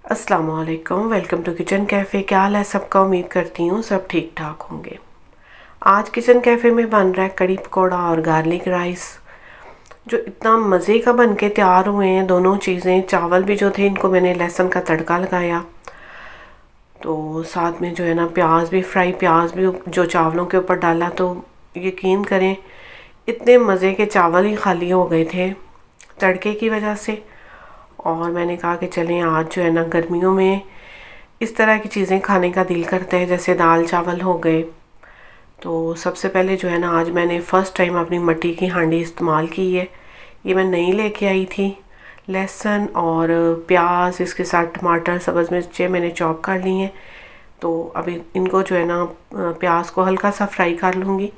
अस्सलाम वालेकुम, welcome to kitchen cafe. क्या हाल है सबका? उम्मीद करती हूँ सब ठीक ठाक होंगे। आज किचन कैफ़े में बन रहा है कड़ी पकौड़ा और गार्लिक राइस, जो इतना मज़े का बन के तैयार हुए हैं। दोनों चीज़ें, चावल भी जो थे इनको मैंने लहसुन का तड़का लगाया, तो साथ में जो है ना प्याज भी जो चावलों के ऊपर डाला। तो यकीन करें इतने मज़े के चावल ही खाली हो गए थे तड़के की वजह से। और मैंने कहा कि चलें आज जो है ना गर्मियों में इस तरह की चीज़ें खाने का दिल करता है, जैसे दाल चावल हो गए। तो सबसे पहले जो है ना आज मैंने फ़र्स्ट टाइम अपनी मट्टी की हांडी इस्तेमाल की है। ये मैं नई लेके आई थी। लहसुन और प्याज, इसके साथ टमाटर, सब्ज़ मिर्चें मैंने चॉप कर ली हैं। तो अभी इनको जो है ना प्याज को हल्का सा फ्राई कर लूँगी।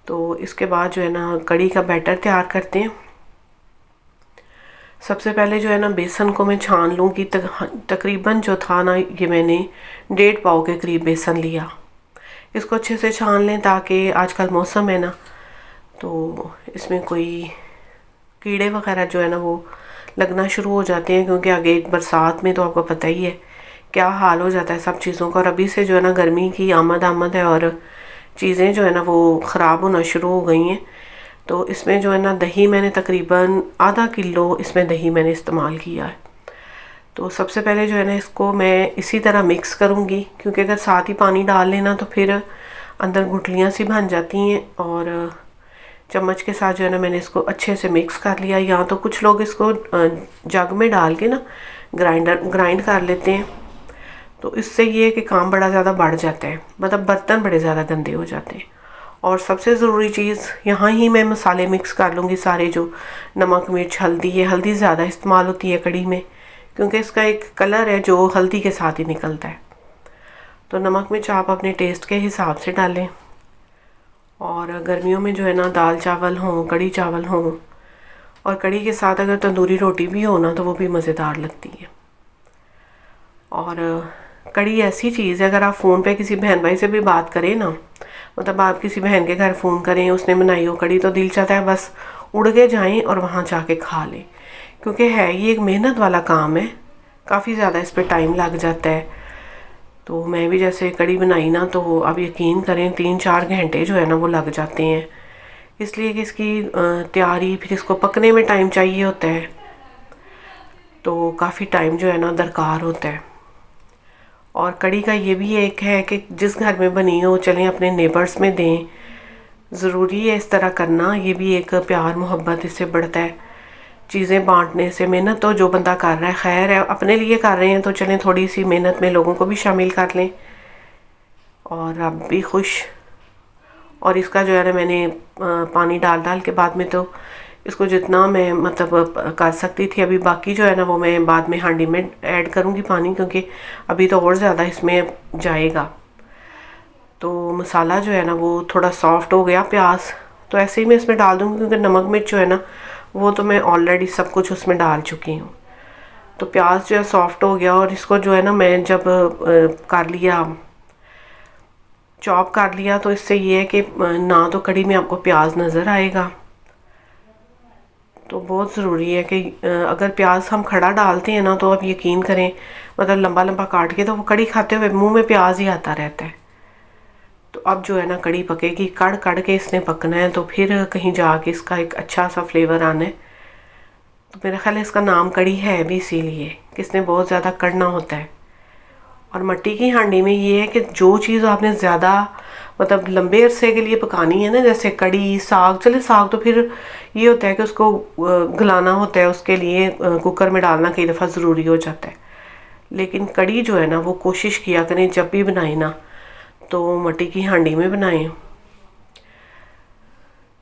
तो इसके बाद जो है ना कड़ी का बैटर तैयार करते हैं। सबसे पहले जो है ना बेसन को मैं छान लूँगी। तकरीबन जो था ना ये मैंने 1.5 पाव के करीब बेसन लिया। इसको अच्छे से छान लें ताकि आजकल मौसम है ना, तो इसमें कोई कीड़े वगैरह जो है ना वो लगना शुरू हो जाते हैं, क्योंकि आगे एक बरसात में तो आपको पता ही है क्या हाल हो जाता है सब चीज़ों का। और अभी से जो है ना गर्मी की आमद है और चीज़ें जो है ना वो ख़राब होना शुरू हो गई हैं। तो इसमें जो है ना दही मैंने तकरीबन आधा किलो इसमें दही मैंने इस्तेमाल किया है। तो सबसे पहले जो है ना इसको मैं इसी तरह मिक्स करूँगी, क्योंकि अगर साथ ही पानी डाल लेना तो फिर अंदर गुठलियाँ सी बन जाती हैं। और चम्मच के साथ जो है ना मैंने इसको अच्छे से मिक्स कर लिया। या तो कुछ लोग इसको जग में डाल के ना ग्राइंड कर लेते हैं, तो इससे ये है कि काम बड़ा ज़्यादा बढ़ जाता है, मतलब बर्तन बड़े ज़्यादा गंदे हो जाते हैं। और सबसे ज़रूरी चीज़, यहाँ ही मैं मसाले मिक्स कर लूँगी सारे, जो नमक मिर्च हल्दी है। हल्दी ज़्यादा इस्तेमाल होती है कड़ी में, क्योंकि इसका एक कलर है जो हल्दी के साथ ही निकलता है। तो नमक मिर्च आप अपने टेस्ट के हिसाब से डालें। और गर्मियों में जो है ना दाल चावल हों, कड़ी चावल हों, और कड़ी के साथ अगर तंदूरी रोटी भी हो ना तो वो भी मज़ेदार लगती है। और कड़ी ऐसी चीज़ है, अगर आप फ़ोन पे किसी बहन भाई से भी बात करें ना, मतलब आप किसी बहन के घर फ़ोन करें, उसने बनाई हो कड़ी, तो दिल चाहता है बस उड़ के जाएं और वहाँ जाके खा लें। क्योंकि है ये एक मेहनत वाला काम है, काफ़ी ज़्यादा इस पर टाइम लग जाता है। तो मैं भी जैसे कड़ी बनाई ना, तो अब यकीन करें 3-4 घंटे जो है ना वो लग जाते हैं, इसलिए कि इसकी तैयारी, फिर इसको पकने में टाइम चाहिए होता है। तो काफ़ी टाइम जो है ना दरकार होता है। और कड़ी का ये भी एक है कि जिस घर में बनी हो चलें अपने नेबर्स में दें, ज़रूरी है इस तरह करना। ये भी एक प्यार मोहब्बत इससे बढ़ता है, चीज़ें बांटने से। मेहनत तो जो बंदा कर रहा है, खैर है, अपने लिए कर रहे हैं तो चलें थोड़ी सी मेहनत में लोगों को भी शामिल कर लें और आप भी खुश। और इसका जो है ना मैंने पानी डाल के बाद में, तो इसको जितना मैं मतलब कर सकती थी, अभी बाकी जो है ना वो मैं बाद में हांडी में ऐड करूँगी पानी, क्योंकि अभी तो और ज़्यादा इसमें जाएगा। तो मसाला जो है ना वो थोड़ा सॉफ्ट हो गया, प्याज तो ऐसे ही मैं इसमें डाल दूँगी, क्योंकि नमक मिर्च जो है ना वो तो मैं ऑलरेडी सब कुछ उसमें डाल चुकी हूँ। तो प्याज जो है सॉफ्ट हो गया, और इसको जो है ना मैं जब कर लिया, चॉप कर लिया, तो इससे ये है कि ना तो कड़ी में आपको प्याज नज़र आएगा। तो बहुत ज़रूरी है कि अगर प्याज हम खड़ा डालते हैं ना, तो आप यकीन करें, मतलब लंबा लंबा काट के, तो वो कड़ी खाते हुए मुंह में प्याज ही आता रहता है। तो अब जो है ना कड़ी पकेगी, कड़ कड़ के इसने पकना है, तो फिर कहीं जाके इसका एक अच्छा सा फ्लेवर आना है। तो मेरा ख्याल है इसका नाम कड़ी है भी इसीलिए कि इसने बहुत ज़्यादा कड़ना होता है। और मट्टी की हांडी में ये है कि जो चीज़ आपने ज़्यादा मतलब लंबे अरसे के लिए पकानी है ना, जैसे कड़ी, साग, चले साग तो फिर ये होता है कि उसको गलाना होता है, उसके लिए कुकर में डालना कई दफ़ा ज़रूरी हो जाता है। लेकिन कड़ी जो है ना वो कोशिश किया करें जब भी बनाए ना तो मट्टी की हांडी में बनाएं,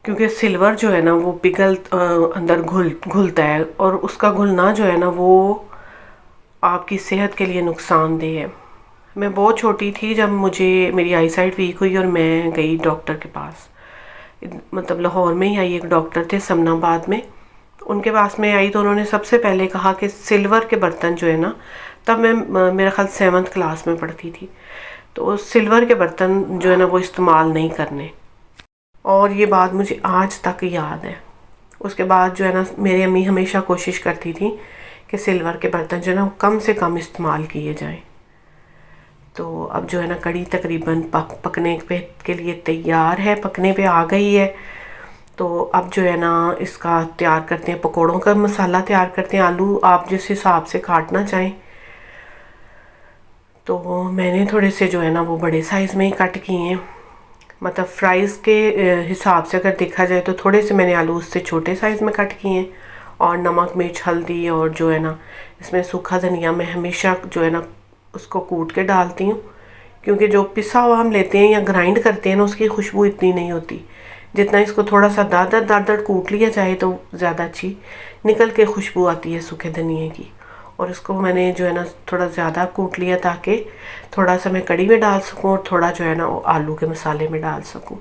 क्योंकि सिल्वर जो है ना वो पिघल अंदर घुलता है, और उसका घुलना जो है ना वो आपकी सेहत के लिए नुकसानदेह है। मैं बहुत छोटी थी जब मुझे मेरी आई साइट वीक हुई और मैं गई डॉक्टर के पास, मतलब लाहौर में ही आई एक डॉक्टर थे समनाबाद में, उनके पास में आई। तो उन्होंने सबसे पहले कहा कि सिल्वर के बर्तन जो है ना, तब मैं मेरा ख्याल 7th क्लास में पढ़ती थी, तो सिल्वर के बर्तन जो है ना वो इस्तेमाल नहीं करने। और ये बात मुझे आज तक याद है। उसके बाद जो है ना मेरी अम्मी हमेशा कोशिश करती थी कि सिल्वर के बर्तन जो है ना कम से कम इस्तेमाल किए जाएं। तो अब जो है ना कड़ी तकरीबन पकने के लिए तैयार है, पकने पे आ गई है। तो अब जो है ना इसका तैयार करते हैं, पकोड़ों का मसाला तैयार करते हैं। आलू आप जिस हिसाब से काटना चाहें, तो मैंने थोड़े से जो है ना वो बड़े साइज़ में ही कट किए हैं। मतलब फ्राइज़ के हिसाब से अगर देखा जाए तो थोड़े से मैंने आलू उससे छोटे साइज़ में कट किए हैं। और नमक, मिर्च, हल्दी और जो है ना इसमें सूखा धनिया मैं हमेशा जो है ना उसको कूट के डालती हूँ, क्योंकि जो पिसा हुआ हम लेते हैं या ग्राइंड करते हैं ना उसकी खुशबू इतनी नहीं होती। जितना इसको थोड़ा सा दार कूट लिया जाए तो ज़्यादा अच्छी निकल के खुशबू आती है सूखे धनिए की। और इसको मैंने जो है ना थोड़ा ज़्यादा कूट लिया ताकि थोड़ा सा मैं कड़ी में डाल सकूं और थोड़ा जो है ना वो आलू के मसाले में डाल सकूं।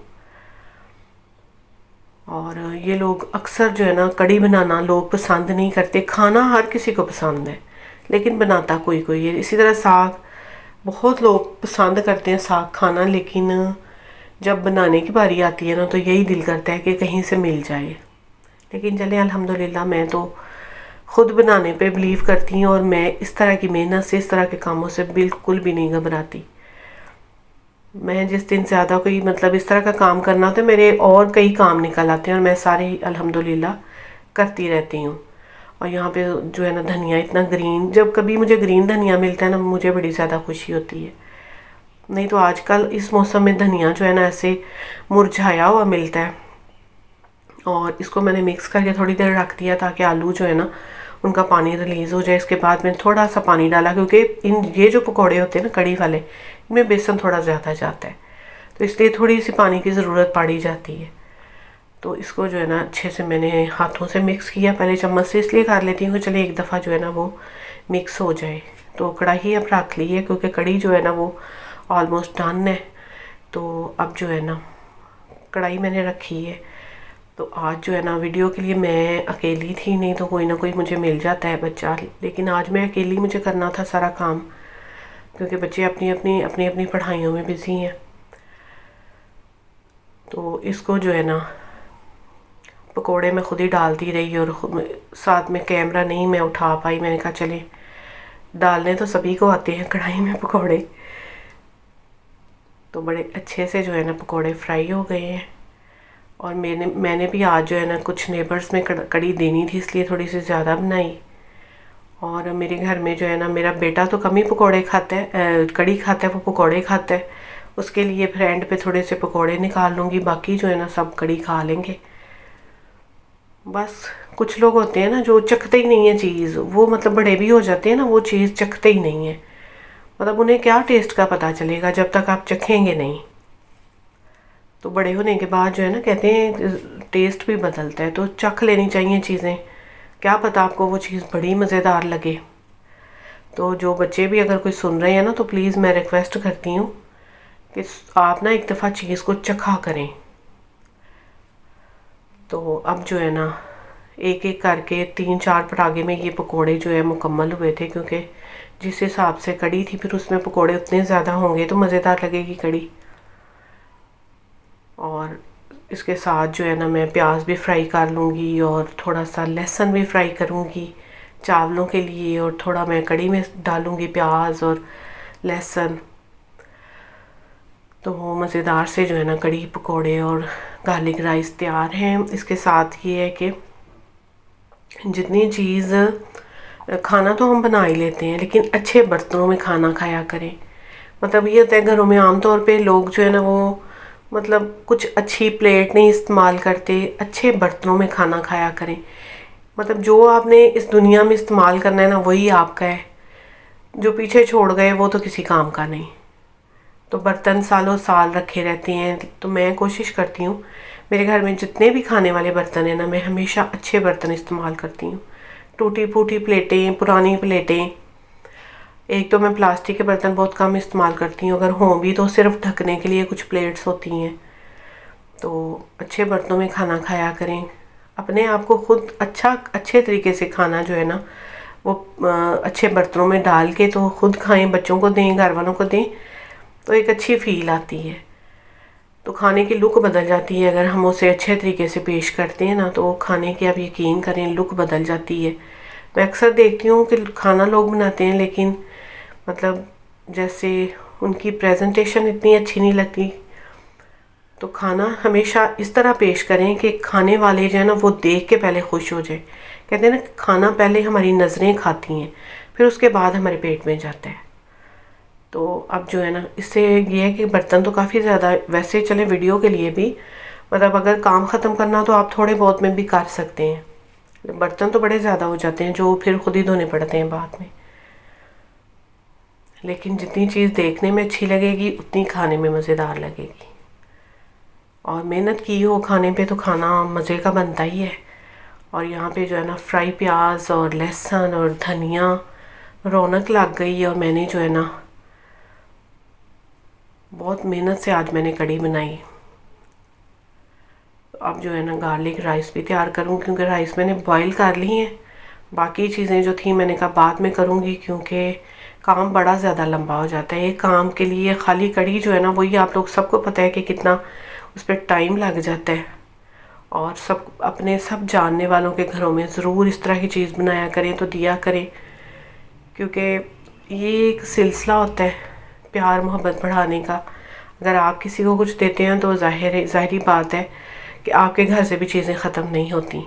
और ये लोग अक्सर जो है ना कड़ी बनाना लोग पसंद नहीं करते। खाना हर किसी को पसंद है, लेकिन बनाता कोई कोई है। इसी तरह साग बहुत लोग पसंद करते हैं साग खाना, लेकिन जब बनाने की बारी आती है ना तो यही दिल करता है कि कहीं से मिल जाए। लेकिन चले अल्हम्दुलिल्लाह मैं तो खुद बनाने पे बिलीव करती हूँ और मैं इस तरह की मेहनत से, इस तरह के कामों से बिल्कुल भी नहीं घबराती। मैं जिस दिन ज़्यादा कोई मतलब इस तरह का काम करना होता है, मेरे और कई काम निकल आते हैं और मैं सारे अल्हम्दुलिल्लाह करती रहती हूँ। और यहाँ पे जो है ना धनिया इतना ग्रीन, जब कभी मुझे ग्रीन धनिया मिलता है ना मुझे बड़ी ज़्यादा खुशी होती है। नहीं तो आजकल इस मौसम में धनिया जो है ना ऐसे मुरझाया हुआ मिलता है। और इसको मैंने मिक्स करके थोड़ी देर रख दिया ताकि आलू जो है ना उनका पानी रिलीज़ हो जाए। इसके बाद मैंने थोड़ा सा पानी डाला, क्योंकि ये जो पकौड़े होते हैं ना कड़ी वाले, इनमें बेसन थोड़ा ज़्यादा जाता है, तो इसलिए थोड़ी सी पानी की ज़रूरत पड़ी जाती है। तो इसको जो है ना अच्छे से मैंने हाथों से मिक्स किया। पहले चम्मच से इसलिए कर लेती हूँ कि चलिए एक दफ़ा जो है ना वो मिक्स हो जाए। तो कढ़ाई अब रख ली है, क्योंकि कड़ी जो है ना वो ऑलमोस्ट डन है। तो अब जो है ना कढ़ाई मैंने रखी है। तो आज जो है ना वीडियो के लिए मैं अकेली थी, नहीं तो कोई ना कोई मुझे मिल जाता है बच्चा, लेकिन आज मैं अकेली, मुझे करना था सारा काम, क्योंकि बच्चे अपनी पढ़ाइयों में बिज़ी हैं। तो इसको जो है ना पकोड़े मैं खुद ही डालती रही और साथ में कैमरा नहीं मैं उठा पाई। मैंने कहा चले डालने तो सभी को आते हैं कढ़ाई में पकोड़े। तो बड़े अच्छे से जो है ना पकोड़े फ्राई हो गए हैं। और मैंने भी आज जो है ना कुछ नेबर्स में कड़ी देनी थी, इसलिए थोड़ी सी ज़्यादा बनाई। और मेरे घर में जो है ना मेरा बेटा तो कम ही पकोड़े खाता है, कड़ी खाता है, वो पकोड़े खाता है। उसके लिए फिर एंड पे थोड़े से पकोड़े निकाल लूँगी, बाकी जो है ना सब कड़ी खा लेंगे। बस कुछ लोग होते हैं ना जो चखते ही नहीं है चीज़, वो मतलब बड़े भी हो जाते हैं ना, वो चीज़ चखते ही नहीं है। मतलब उन्हें क्या टेस्ट का पता चलेगा जब तक आप चखेंगे नहीं। तो बड़े होने के बाद जो है ना कहते हैं टेस्ट भी बदलता है, तो चख लेनी चाहिए चीज़ें, क्या पता आपको वो चीज़ बड़ी मज़ेदार लगे। तो जो बच्चे भी अगर कोई सुन रहे हैं ना, तो प्लीज़ मैं रिक्वेस्ट करती हूँ कि आप ना एक दफ़ा चीज़ को चखा करें। तो अब जो है ना एक एक करके 3-4 परागे में ये पकोड़े जो है मुकम्मल हुए थे, क्योंकि जिस हिसाब से कड़ी थी फिर उसमें पकोड़े उतने ज़्यादा होंगे तो मज़ेदार लगेगी कड़ी। और इसके साथ जो है ना मैं प्याज भी फ्राई कर लूँगी और थोड़ा सा लहसुन भी फ्राई करूँगी चावलों के लिए, और थोड़ा मैं कड़ी में डालूँगी प्याज और लहसुन। तो मज़ेदार से जो है ना कड़ी पकोड़े और गार्लिक राइस तैयार हैं। इसके साथ ये है कि जितनी चीज़ खाना तो हम बना ही लेते हैं, लेकिन अच्छे बर्तनों में खाना खाया करें। मतलब ये होता है घरों में आमतौर पे लोग जो है ना वो मतलब कुछ अच्छी प्लेट नहीं इस्तेमाल करते, अच्छे बर्तनों में खाना खाया करें। मतलब जो आपने इस दुनिया में इस्तेमाल करना है ना वही आपका है, जो पीछे छोड़ गए वो तो किसी काम का नहीं। तो बर्तन सालों साल रखे रहते हैं। तो मैं कोशिश करती हूँ मेरे घर में जितने भी खाने वाले बर्तन हैं ना, मैं हमेशा अच्छे बर्तन इस्तेमाल करती हूँ। टूटी फूटी प्लेटें, पुरानी प्लेटें, एक तो मैं प्लास्टिक के बर्तन बहुत कम इस्तेमाल करती हूँ, अगर हों भी तो सिर्फ ढकने के लिए कुछ प्लेट्स होती हैं। तो अच्छे बर्तनों में खाना खाया करें, अपने आप को खुद अच्छे तरीके से खाना जो है ना वो अच्छे बर्तनों में डाल के तो खुद खाएं, बच्चों को दें, घर वालों को दें, तो एक अच्छी फील आती है। तो खाने की लुक बदल जाती है अगर हम उसे अच्छे तरीके से पेश करते हैं ना, तो खाने की आप यकीन करें लुक बदल जाती है। मैं अक्सर देखती हूँ कि खाना लोग बनाते हैं, लेकिन मतलब जैसे उनकी प्रेजेंटेशन इतनी अच्छी नहीं लगती। तो खाना हमेशा इस तरह पेश करें कि खाने वाले जो है ना वो देख के पहले खुश हो जाए। कहते हैं ना, खाना पहले हमारी नज़रें खाती हैं, फिर उसके बाद हमारे पेट में जाता है। तो अब जो है ना, इससे ये है कि बर्तन तो काफ़ी ज़्यादा, वैसे चले वीडियो के लिए भी, मतलब अगर काम ख़त्म करना तो आप थोड़े बहुत में भी कर सकते हैं। बर्तन तो बड़े ज़्यादा हो जाते हैं जो फिर खुद ही धोने पड़ते हैं बाद में। लेकिन जितनी चीज़ देखने में अच्छी लगेगी उतनी खाने में मज़ेदार लगेगी। और मेहनत की हो खाने पे तो खाना मज़े का बनता ही है। और यहाँ पे जो है ना, फ्राई प्याज और लहसुन और धनिया रौनक लग गई। और मैंने जो है ना, बहुत मेहनत से आज मैंने कढ़ी बनाई। अब जो है ना, गार्लिक राइस भी तैयार करूँ, क्योंकि राइस मैंने बॉईल कर ली हैं। बाकी चीज़ें जो थी मैंने कहा बाद में करूँगी, क्योंकि काम बड़ा ज़्यादा लंबा हो जाता है। एक काम के लिए खाली कढ़ी जो है ना, वही आप लोग सबको पता है कि कितना उस पर टाइम लग जाता है। और सब अपने सब जानने वालों के घरों में ज़रूर इस तरह की चीज़ बनाया करें, तो दिया करें, क्योंकि ये एक सिलसिला होता है प्यार मोहब्बत बढ़ाने का। अगर आप किसी को कुछ देते हैं तो ज़ाहिरी बात है कि आपके घर से भी चीज़ें ख़त्म नहीं होती।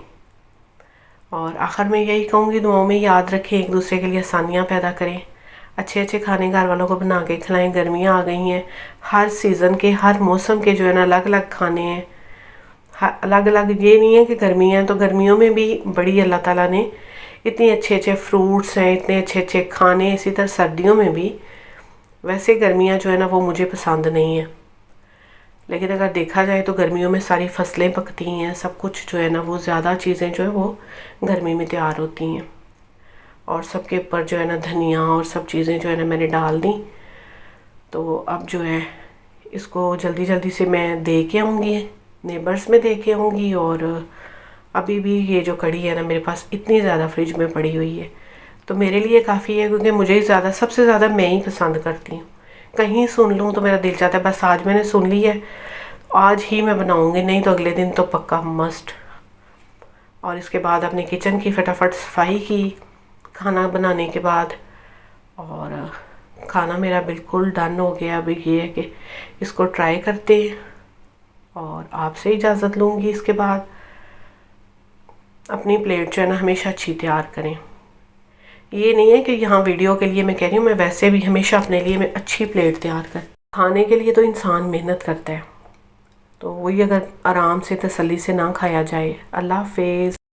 और आखिर में यही कहूँगी, दुआओं में याद रखें, एक दूसरे के लिए आसानियाँ पैदा करें, अच्छे अच्छे खाने घर वालों को बना के खिलाएं। गर्मियाँ आ गई हैं, हर सीज़न के हर मौसम के जो है ना अलग अलग खाने हैं, अलग अलग। ये नहीं है कि गर्मी है तो गर्मियों में भी बड़ी अल्लाह ताला ने इतने अच्छे अच्छे फ्रूट्स हैं, इतने अच्छे अच्छे खाने। इसी तरह सर्दियों में भी, वैसे गर्मियाँ जो है ना वो मुझे पसंद नहीं है, लेकिन अगर देखा जाए तो गर्मियों में सारी फसलें पकती हैं, सब कुछ जो है ना वो ज़्यादा चीज़ें जो है वो गर्मी में तैयार होती हैं। और सबके ऊपर जो है ना धनिया और सब चीज़ें जो है ना मैंने डाल दी। तो अब जो है इसको जल्दी जल्दी से मैं दे के आऊँगी, नेबर्स में दे के आऊँगी। और अभी भी ये जो कढ़ी है ना मेरे पास इतनी ज़्यादा फ्रिज में पड़ी हुई है, तो मेरे लिए काफ़ी है, क्योंकि मुझे ज़्यादा सबसे ज़्यादा मैं ही पसंद करती हूँ। कहीं सुन लूँ तो मेरा दिल चाहता है बस आज मैंने सुन ली है, आज ही मैं बनाऊँगी, नहीं तो अगले दिन तो पक्का मस्ट। और इसके बाद अपने किचन की फटाफट सफाई की खाना बनाने के बाद, और खाना मेरा बिल्कुल डन हो गया। अभी ये है कि इसको ट्राई करते हैं और आपसे इजाज़त लूँगी। इसके बाद अपनी प्लेट जो है ना हमेशा अच्छी तैयार करें। ये नहीं है कि यहाँ वीडियो के लिए मैं कह रही हूँ, मैं वैसे भी हमेशा अपने लिए मैं अच्छी प्लेट तैयार कर। खाने के लिए तो इंसान मेहनत करता है, तो वही अगर आराम से तसल्ली से ना खाया जाए। अल्लाह हाफ़िज़।